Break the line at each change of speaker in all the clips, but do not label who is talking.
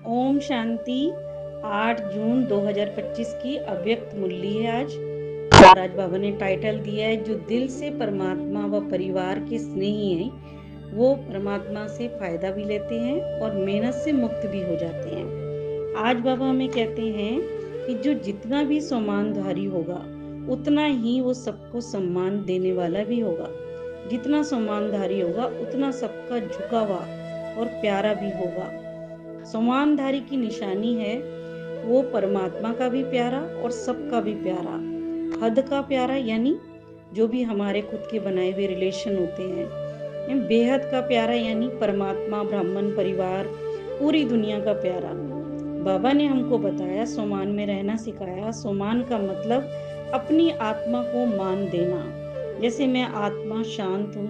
ओम शांति। 8 जून 2025 की अव्यक्त मुरली है आज। और आज बाबा ने टाइटल दिया है, जो दिल से परमात्मा व परिवार के स्नेही हैं वो परमात्मा से फायदा भी लेते हैं और मेहनत से मुक्त भी हो जाते हैं। आज बाबा हमें कहते हैं कि जो जितना भी सम्मानधारी होगा उतना ही वो सबको सम्मान देने वाला भी होगा। जितना सम्मानधारी होगा उतना सबका झुकावा और प्यारा भी होगा। सम्मानधारी की निशानी है वो परमात्मा का भी प्यारा और सबका भी प्यारा। हद का प्यारा यानी जो भी हमारे खुद के बनाए हुए रिलेशन होते हैं। बेहद का प्यारा यानी परमात्मा, ब्राह्मण, परिवार, पूरी दुनिया का प्यारा। बाबा ने हमको बताया, सम्मान में रहना सिखाया। सम्मान का मतलब अपनी आत्मा को मान देना। जैसे मैं आत्मा शांत हूँ,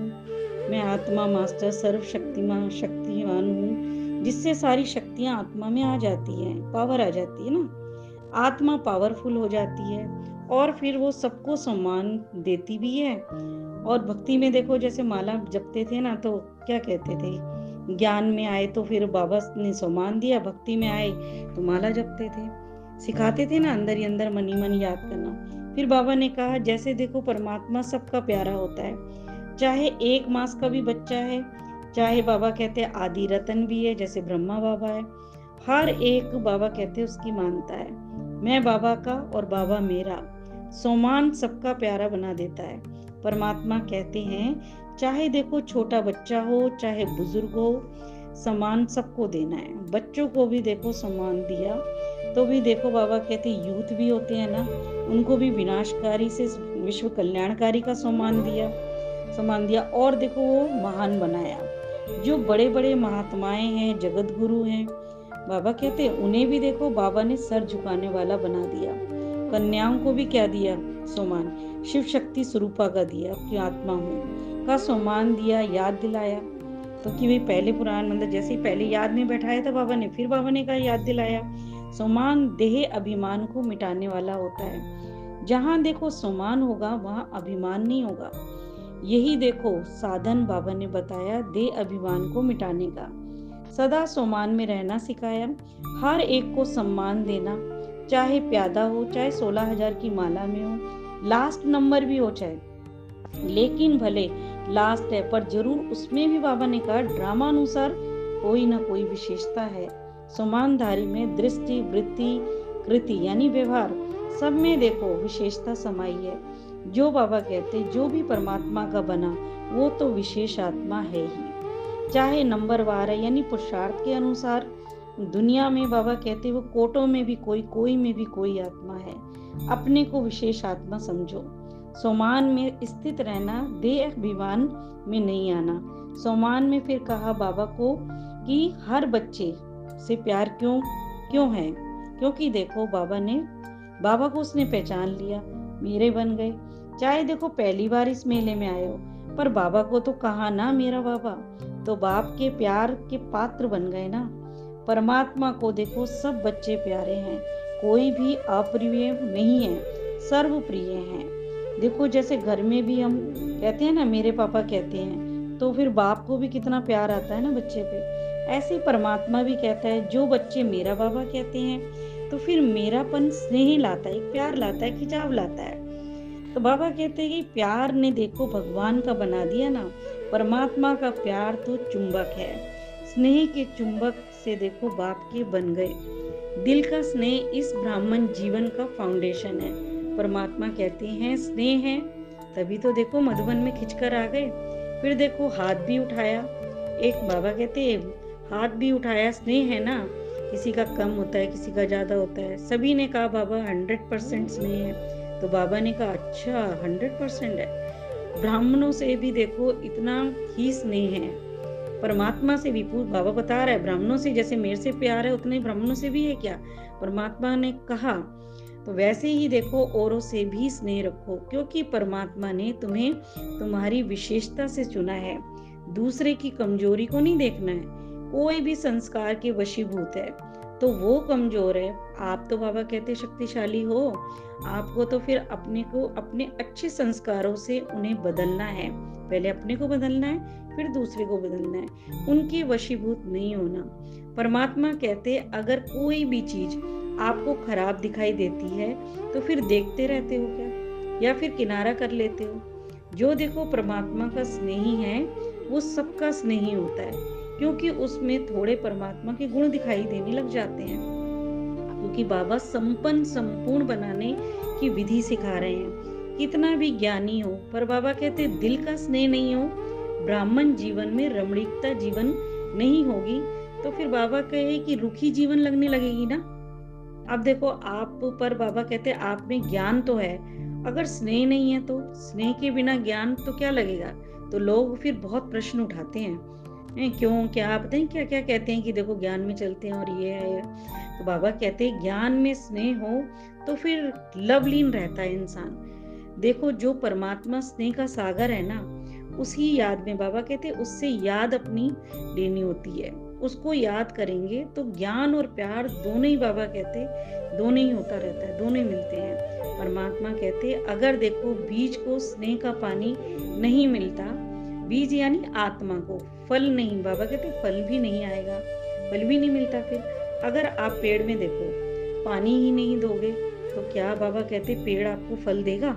मैं आत्मा मास्टर शक्तिमान हूँ, जिससे सारी शक्तियां आत्मा में आ जाती हैं, पावर आ जाती है ना। आत्मा पावरफुल हो जाती है और फिर वो सबको सम्मान देती भी है। और भक्ति में देखो, जैसे माला जपते थे ना, तो क्या कहते थे, ज्ञान में आए तो फिर बाबा ने सम्मान दिया, भक्ति में आए तो माला जपते थे, सिखाते थे ना, अंदर ही अंदर मन ही मन याद करना। फिर बाबा ने कहा, जैसे देखो परमात्मा सबका प्यारा होता है, चाहे 1 मास का भी बच्चा है, चाहे बाबा कहते हैं आदि रतन भी है, जैसे ब्रह्मा बाबा है, हर एक बाबा कहते हैं उसकी मानता है। मैं बाबा का और बाबा मेरा, सम्मान सबका प्यारा बना देता है। परमात्मा कहते हैं, चाहे देखो छोटा बच्चा हो चाहे बुजुर्ग हो, सम्मान सबको देना है। बच्चों को भी देखो सम्मान दिया, तो भी देखो बाबा कहते यूथ भी होते हैं ना, उनको भी विनाशकारी से विश्व कल्याणकारी का सम्मान दिया और देखो वो महान बनाया। जो बड़े बड़े महात्माएं हैं, जगत गुरु हैं, बाबा कहते उन्हें भी देखो बाबा ने सर झुकाने वाला बना दिया। कन्याओं को भी क्या दिया, सम्मान। शिव शक्ति स्वरूपा का दिया कि आत्मा हूँ का सम्मान दिया, याद दिलाया। तो कि भाई पहले पुराण मतलब जैसे ही पहले याद में बैठाया था बाबा ने, फिर बाबा ने कहा याद दिलाया। सम्मान देह अभिमान को मिटाने वाला होता है। जहां देखो सम्मान होगा वहां अभिमान नहीं होगा। यही देखो साधन बाबा ने बताया देह अभिमान को मिटाने का। सदा सम्मान में रहना सिखाया, हर एक को सम्मान देना, चाहे प्यादा हो, चाहे 16,000 की माला में हो, लास्ट नंबर भी हो चाहे, लेकिन भले लास्ट है पर जरूर उसमें भी बाबा ने कहा ड्रामा अनुसार कोई ना कोई विशेषता है। सम्मानधारी में दृष्टि, वृत्ति, कृति यानी व्यवहार, सब में देखो विशेषता समाई है। जो बाबा कहते जो भी परमात्मा का बना वो तो विशेष आत्मा है ही। चाहे नंबरवार है यानी पुरुषार्थ के अनुसार, दुनिया में बाबा कहते वो कोटों में भी कोई में भी कोई आत्मा है। अपने को विशेष आत्मा समझो। सम्मान में स्थित रहना, देह अभिमान में नहीं आना। सम्मान में फिर कहा बाबा को कि हर बच्चे से प्यार क्यों है, क्योंकि देखो बाबा को उसने पहचान लिया, मेरे बन गए। चाहे देखो पहली बार इस मेले में आए हो, पर बाबा को तो कहा ना मेरा बाबा, तो बाप के प्यार के पात्र बन गए ना। परमात्मा को देखो सब बच्चे प्यारे हैं, कोई भी अप्रिय नहीं है, सर्वप्रिय हैं। देखो जैसे घर में भी हम कहते हैं ना मेरे पापा कहते हैं, तो फिर बाप को भी कितना प्यार आता है ना बच्चे पे। ऐसे परमात्मा भी कहता है जो बच्चे मेरा बाबा कहते हैं तो फिर मेरापन स्नेह लाता है, प्यार लाता है, खिंचाव लाता है। तो बाबा कहते हैं कि प्यार ने देखो भगवान का बना दिया ना। परमात्मा का प्यार तो चुंबक है, स्नेह के चुंबक से देखो बाप के बन गए। दिल का स्नेह इस ब्राह्मण जीवन का फाउंडेशन है। परमात्मा कहते हैं स्नेह है, तभी तो देखो मधुबन में खिंचकर आ गए। फिर देखो हाथ भी उठाया, एक बाबा कहते हाथ भी उठाया, स्नेह है ना। किसी का कम होता है, किसी का ज्यादा होता है, सभी ने कहा बाबा 100% स्नेह है। तो बाबा ने कहा अच्छा 100% है। ब्राह्मणों से भी देखो इतना ही स्नेह है, परमात्मा से भी। बाबा बता रहा है ब्राह्मणों से जैसे मेरे से प्यार है उतने ब्राह्मणों से भी है क्या, परमात्मा ने कहा। तो वैसे ही देखो औरों से भी स्नेह रखो, क्योंकि परमात्मा ने तुम्हें तुम्हारी विशेषता से चुना है। दूसरे की कमजोरी को नहीं देखना है। कोई भी संस्कार के वशीभूत है, तो वो कमजोर है। आप तो बाबा कहते शक्तिशाली हो। आपको तो फिर अपने को अपने अच्छे संस्कारों से उन्हें बदलना है। पहले अपने को बदलना है, फिर दूसरे को बदलना है, उनके वशीभूत नहीं होना। परमात्मा कहते अगर कोई भी चीज आपको खराब दिखाई देती है तो फिर देखते रहते हो क्या, या फिर किनारा कर लेते हो? जो देखो परमात्मा का स्नेही है वो सबका स्नेही होता है, क्योंकि उसमें थोड़े परमात्मा के गुण दिखाई देने लग जाते हैं। क्योंकि बाबा संपूर्ण बनाने की विधि सिखा रहे हैं। कितना भी ज्ञानी हो, पर बाबा कहते दिल का स्नेह नहीं हो, ब्राह्मण जीवन में रमणीकता जीवन नहीं होगी, तो फिर बाबा कहे कि रुखी जीवन लगने लगेगी ना। अब देखो आप पर बाबा कहते आप में ज्ञान तो है, अगर स्नेह नहीं है तो स्नेह के बिना ज्ञान तो क्या लगेगा? तो लोग फिर बहुत प्रश्न उठाते हैं, क्यों, क्या पता है क्या क्या कहते हैं कि देखो ज्ञान में चलते हैं और ये है। तो बाबा कहते हैं ज्ञान में स्नेह हो तो फिर लवलीन रहता है इंसान। देखो जो परमात्मा स्नेह का सागर है ना, उसी याद में बाबा कहते उससे याद अपनी लेनी होती है। उसको याद करेंगे तो ज्ञान और प्यार दोनों ही बाबा कहते दोनों ही होता रहता है, दोनों ही मिलते हैं। परमात्मा कहते अगर देखो बीज को स्नेह का पानी नहीं मिलता, बीज यानी आत्मा को फल नहीं, बाबा कहते फल भी नहीं आएगा, फल भी नहीं मिलता। फिर अगर आप पेड़ में देखो पानी ही नहीं दोगे तो क्या बाबा कहते पेड़ आपको फल देगा?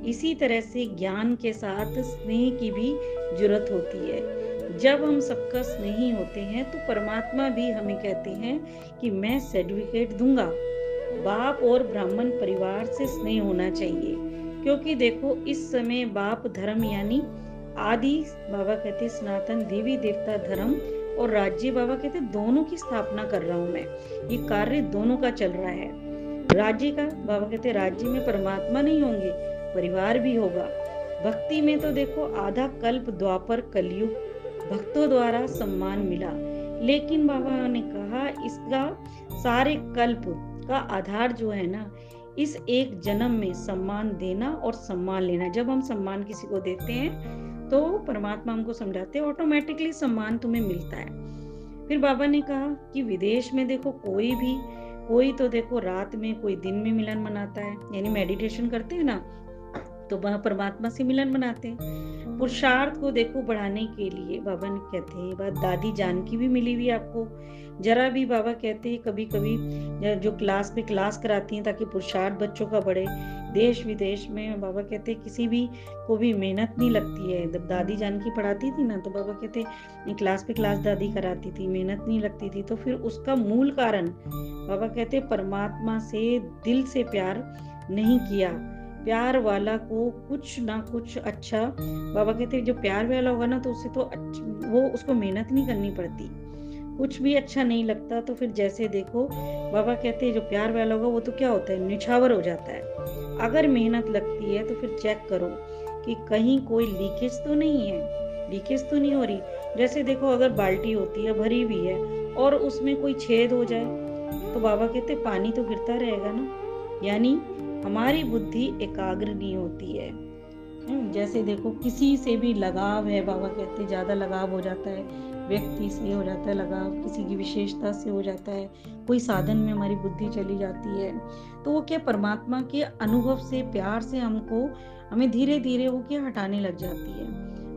इसी तरह से ज्ञान के साथ स्नेह की भी जरूरत होती है। जब हम सबका स्नेही होते हैं तो परमात्मा भी हमें कहते हैं कि मैं सर्टिफिकेट दूंगा। बाप और ब्राह्मण परिवार से स्नेह होना चाहिए, क्योंकि देखो इस समय बाप धर्म यानी आदि बाबा कहते सनातन देवी देवता धर्म और राज्य बाबा कहते दोनों की स्थापना कर रहा हूं मैं। ये कार्य दोनों का चल रहा है। राज्य का बाबा कहते राज्य में परमात्मा नहीं होंगे, परिवार भी होगा। भक्ति में तो देखो आधा कल्प द्वापर कलयुग भक्तों द्वारा सम्मान मिला, लेकिन बाबा ने कहा इसका सारे कल्प का आधार जो है ना, इस एक जन्म में सम्मान देना और सम्मान लेना। जब हम सम्मान किसी को देते हैं तो परमात्मा हमको समझाते हैं ऑटोमेटिकली सम्मान तुम्हें मिलता है। फिर बाबा ने कहा कि विदेश में देखो कोई तो देखो रात में, कोई दिन में मिलन मनाता है, यानी मेडिटेशन करते हैं ना, तो वह परमात्मा से मिलन मनाते हैं। पुरुषार्थ को देखो बढ़ाने के लिए बाबा ने कहते हैं बात दादी जानकी भी मिली हुई आपको। जरा भी बाबा कहते हैं कभी कभी जो क्लास पे क्लास कराती हैं ताकि पुरुषार्थ बच्चों का बढ़े। देश विदेश में बाबा कहते किसी भी को भी मेहनत नहीं लगती है। जब दादी जानकी पढ़ाती थी ना तो बाबा कहते क्लास पे क्लास दादी कराती थी, मेहनत नहीं लगती थी। तो फिर उसका मूल कारण बाबा कहते परमात्मा से दिल से प्यार नहीं किया। प्यार वाला को कुछ ना कुछ अच्छा, बाबा कहते जो प्यार वाला होगा ना तो उससे तो वो उसको मेहनत नहीं करनी पड़ती, कुछ भी अच्छा नहीं लगता। तो फिर जैसे देखो बाबा कहते हैं जो प्यार वाला होगा वो तो क्या होता है, निछावर हो जाता है। अगर मेहनत लगती है तो फिर चेक करो कि कहीं कोई लीकेज तो नहीं है, लीकेज तो नहीं हो रही। जैसे देखो अगर बाल्टी होती है भरी हुई है और उसमें कोई छेद हो जाए तो बाबा कहते पानी तो गिरता रहेगा ना, यानी हमारी बुद्धि एकाग्र नहीं होती है। जैसे देखो किसी से भी लगाव है, बाबा कहते ज्यादा लगाव हो जाता है, व्यक्ति से हो जाता है लगाव, किसी की विशेषता से हो जाता है, कोई साधन में हमारी बुद्धि चली जाती है, तो वो क्या परमात्मा के अनुभव से प्यार से हमें धीरे धीरे वो क्या हटाने लग जाती है,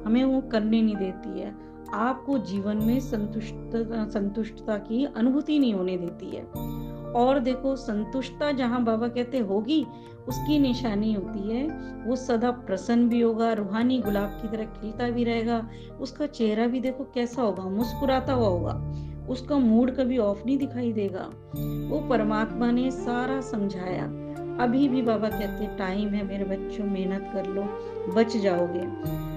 हमें वो करने नहीं देती है। आपको जीवन में संतुष्टता की अनुभूति नहीं होने देती है। और देखो संतुष्टता जहाँ बाबा कहते होगी उसकी निशानी होती है वो सदा प्रसन्न भी होगा, रूहानी गुलाब की तरह खिलता भी रहेगा। उसका चेहरा भी देखो कैसा होगा, मुस्कुराता हुआ होगा, उसका मूड कभी ऑफ नहीं दिखाई देगा। वो परमात्मा ने सारा समझाया। अभी भी बाबा कहते टाइम है मेरे बच्चों, मेहनत कर लो, बच जाओगे।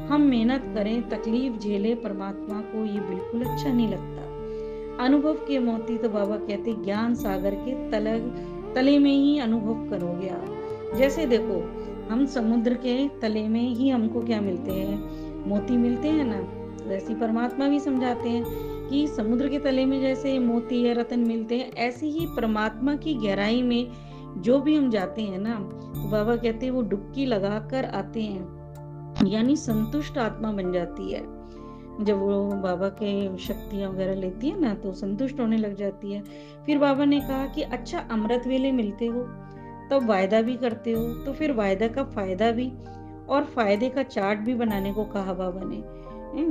हम मेहनत करें, तकलीफ झेले, परमात्मा को ये बिल्कुल अच्छा नहीं लगता। अनुभव के मोती तो बाबा कहते ज्ञान सागर के तले में ही अनुभव करोगे आप। जैसे देखो हम समुद्र के तले में ही हमको क्या मिलते हैं, मोती मिलते हैं ना, वैसे परमात्मा भी समझाते हैं कि समुद्र के तले में जैसे मोती या रत्न मिलते हैं, ऐसे ही परमात्मा की गहराई में जो भी हम जाते हैं ना, तो बाबा कहते हैं वो डुबकी लगाकर आते हैं, यानी संतुष्ट आत्मा बन जाती है। जब वो बाबा के शक्तियाँ वगैरह लेती है ना तो संतुष्ट होने लग जाती है। फिर बाबा ने कहा कि अच्छा अमृत वेले मिलते हो, तब वायदा भी करते हो, तो फिर वायदा का फ़ायदा भी और फ़ायदे का चार्ट भी बनाने को कहा बाबा ने।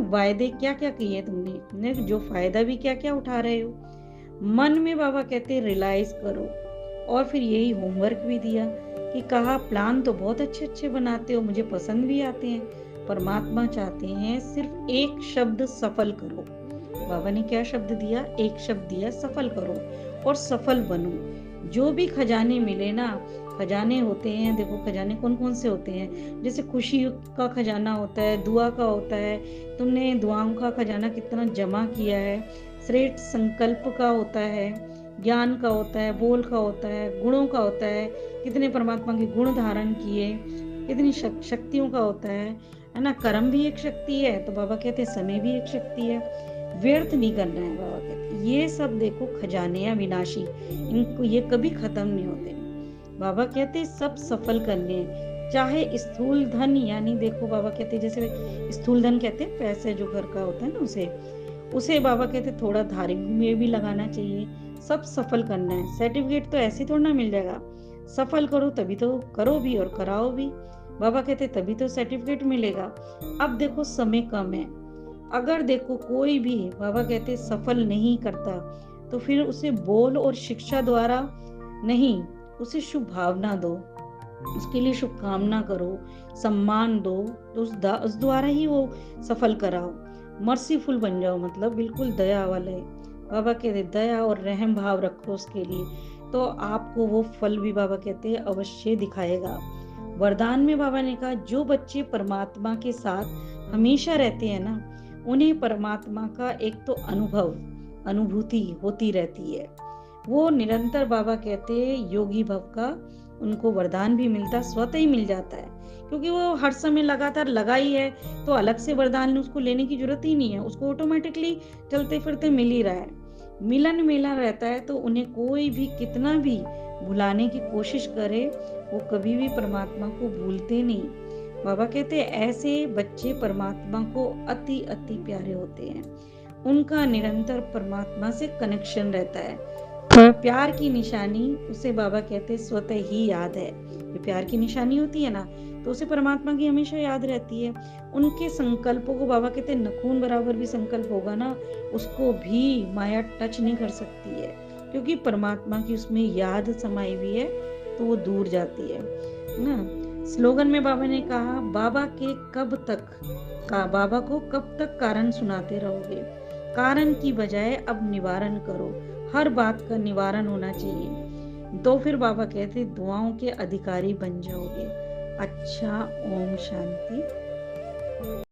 वायदे क्या-क्या किए तुमने? जो फ़ायदा भी क्या-क्या उठा रहे हो? मन में बाबा कहते रियलाइज़ करो। और फिर यही होमवर्क भी दिया कि कहा प्लान तो बहुत अच्छे-अच्छे बनाते हो, मुझे पसंद भी आते हैं। परमात्मा चाहते हैं सिर्फ एक शब्द सफल करो। बाबा ने क्या शब्द दिया? एक शब्द दिया सफल करो और सफल बनो। जो भी खजाने मिले ना, खजाने होते हैं, देखो खजाने कौन-कौन से होते हैं? जैसे खुशी का खजाना होता है, दुआ का होता है, तुमने दुआओं का खजाना कितना जमा किया है, श्रेष्ठ संकल्प का होता है, ज्ञान का होता है, बोल का होता है, गुणों का होता है, कितने परमात्मा के गुण धारण किए, कितनी शक्तियों का होता है ना? कर्म भी एक शक्ति है, तो बाबा कहते हैं समय भी एक शक्ति है। व्यर्थ नहीं करना है बाबा कहते हैं। ये सब देखो खजाने हैं विनाशी, इनको ये कभी खत्म नहीं होते। बाबा कहते हैं सब सफल करने हैं, चाहे स्थूल धन यानी देखो बाबा कहते हैं जैसे स्थूल धन कहते हैं पैसे जो घर का होता है ना उसे उसे बाबा कहते हैं थोड़ा धार्मिक में भी लगाना चाहिए। सब सफल करना है, सर्टिफिकेट तो ऐसे थोड़ा ना मिल जाएगा, सफल करो तभी तो करो भी और कराओ भी। बाबा कहते तभी तो सर्टिफिकेट मिलेगा। अब देखो समय कम है, अगर देखो कोई भी बाबा कहते सफल नहीं करता तो फिर उसे बोल और शिक्षा द्वारा नहीं, उसे शुभ भावना दो, उसके लिए शुभकामना करो, सम्मान दो, तो उस द्वारा ही वो सफल कराओ। मर्सीफुल बन जाओ, मतलब बिल्कुल दया वाले। बाबा कहते दया और रहम भाव रखो उसके लिए, तो आपको वो फल भी बाबा कहते हैं अवश्य दिखाएगा। वरदान में बाबा ने कहा जो बच्चे परमात्मा के साथ हमेशा रहते हैं ना, उन्हें परमात्मा का एक तो अनुभूति होती रहती है। वो निरंतर बाबा कहते हैं योगी भव का उनको वरदान भी मिलता, स्वतः ही मिल जाता है, क्योंकि वो हर समय लगातार लगा ही है, तो अलग से वरदान उसको लेने की जरूरत ही नहीं है, उसको ऑटोमेटिकली चलते फिरते मिल ही रहा है। मिलन मेला रहता है, तो उन्हें कोई भी कितना भी भुलाने की कोशिश करे, वो कभी भी परमात्मा को भूलते नहीं। बाबा कहते हैं ऐसे बच्चे परमात्मा को अति अति प्यारे होते हैं, उनका निरंतर परमात्मा से कनेक्शन रहता है। प्यार की निशानी उसे बाबा कहते हैं स्वतः ही याद है। ये प्यार की निशानी होती है ना, तो उसे परमात्मा की हमेशा याद रहती है। उनके संकल्पों को बाबा कहते हैं नखून बराबर भी संकल्प होगा ना, उसको भी माया टच नहीं कर सकती है, क्योंकि परमात्मा की उसमें याद समाई हुई है, तो वो दूर जाती है ना। स्लोगन में बाबा ने कहा बाबा को कब तक कारण सुनाते रहोगे, कारण की बजाय अब निवारण करो, हर बात का निवारण होना चाहिए, तो फिर बाबा कहते दुआओं के अधिकारी बन जाओगे। अच्छा, ओम शांति।